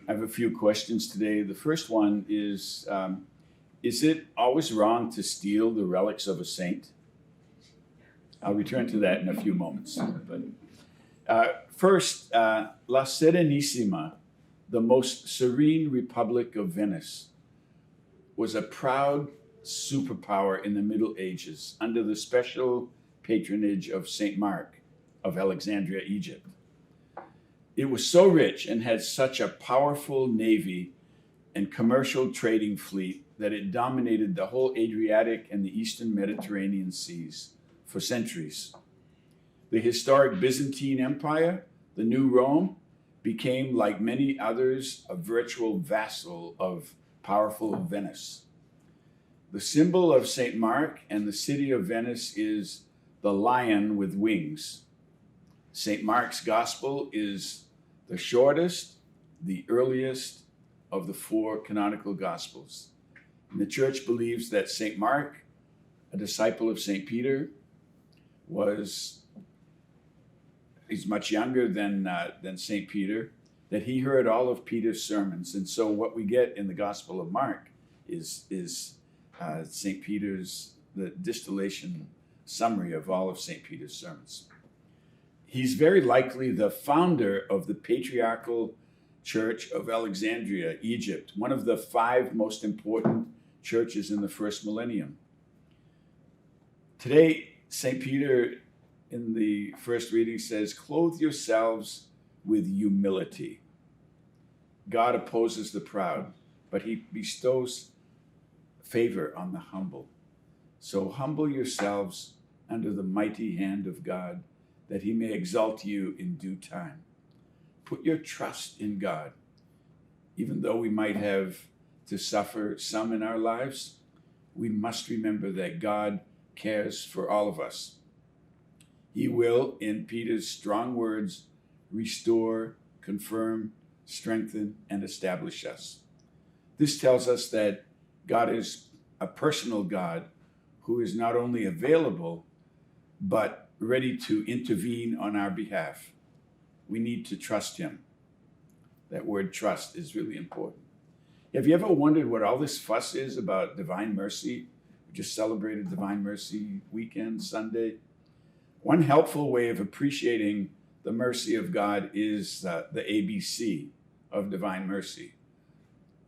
I have a few questions today. The first one is it always wrong to steal the relics of a saint? I'll return to that in a few moments. But first, La Serenissima, the most serene Republic of Venice, was a proud superpower in the Middle Ages under the special patronage of St. Mark of Alexandria, Egypt. It was so rich and had such a powerful navy and commercial trading fleet that it dominated the whole Adriatic and the Eastern Mediterranean seas for centuries. The historic Byzantine Empire, the new Rome, became, like many others, a virtual vassal of powerful Venice. The symbol of St. Mark and the city of Venice is the lion with wings. St. Mark's gospel is the shortest, the earliest of the four canonical gospels. And the church believes that St. Mark, a disciple of St. Peter, he's much younger than St. Peter, that he heard all of Peter's sermons. And so what we get in the Gospel of Mark is St. Peter's, the distillation summary of all of St. Peter's sermons. He's very likely the founder of the Patriarchal Church of Alexandria, Egypt, one of the 5 most important churches in the first millennium. Today, St. Peter in the first reading says, "Clothe yourselves with humility. God opposes the proud, but he bestows favor on the humble. So humble yourselves under the mighty hand of God, that he may exalt you in due time. Put your trust in God. Even though we might have to suffer some in our lives, we must remember that God cares for all of us. He will, in Peter's strong words, restore, confirm, strengthen, and establish us. This tells us that God is a personal God who is not only available, but ready to intervene on our behalf. We need to trust him. That word trust is really important. Have you ever wondered what all this fuss is about divine mercy? We just celebrated Divine Mercy weekend, Sunday. One helpful way of appreciating the mercy of God is the ABC of divine mercy.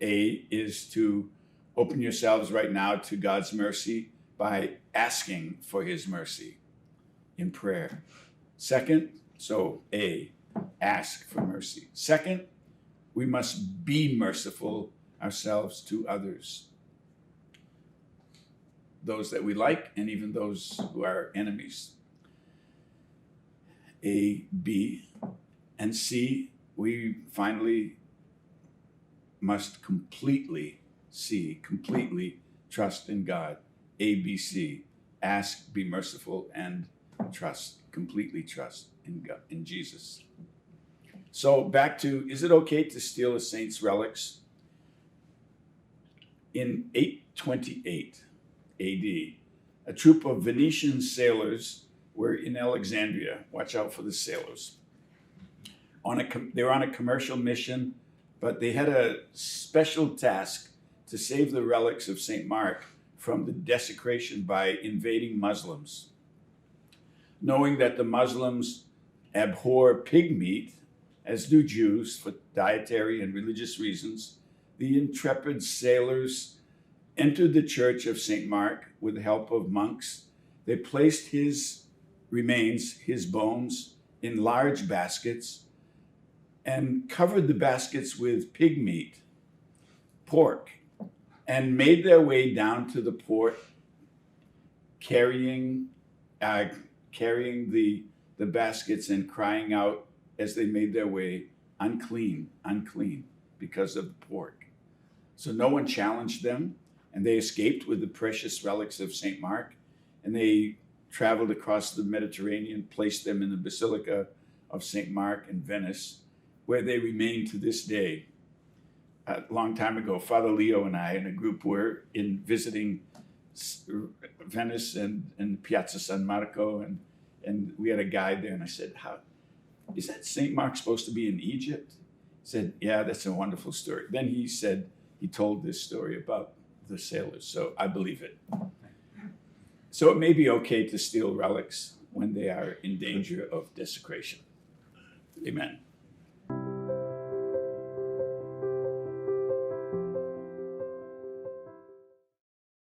A is to open yourselves right now to God's mercy by asking for his mercy in prayer. Second, so A, ask for mercy. Second, we must be merciful ourselves to others, those that we like and even those who are enemies. A, B, and C, we finally must completely trust in God. A, B, C, ask, be merciful, and completely trust in God, in Jesus. So back to, is it okay to steal a saint's relics? In 828 AD, a troop of Venetian sailors were in Alexandria. Watch out for the sailors. They were on a commercial mission, but they had a special task to save the relics of St. Mark from the desecration by invading Muslims. Knowing that the Muslims abhor pig meat, as do Jews, for dietary and religious reasons, the intrepid sailors entered the church of St. Mark with the help of monks. They placed his remains, his bones, in large baskets and covered the baskets with pig meat, pork, and made their way down to the port, carrying the baskets and crying out as they made their way, unclean, unclean, because of the pork. So no one challenged them, and they escaped with the precious relics of St. Mark, and they traveled across the Mediterranean, placed them in the Basilica of St. Mark in Venice, where they remain to this day. A long time ago, Father Leo and I and a group were visiting Venice and Piazza San Marco, and we had a guide there, and I said, "How is that St. Mark supposed to be in Egypt?" Said, yeah, that's a wonderful story. Then he said, he told this story about the sailors. So I believe it. So it may be okay to steal relics when they are in danger of desecration. Amen.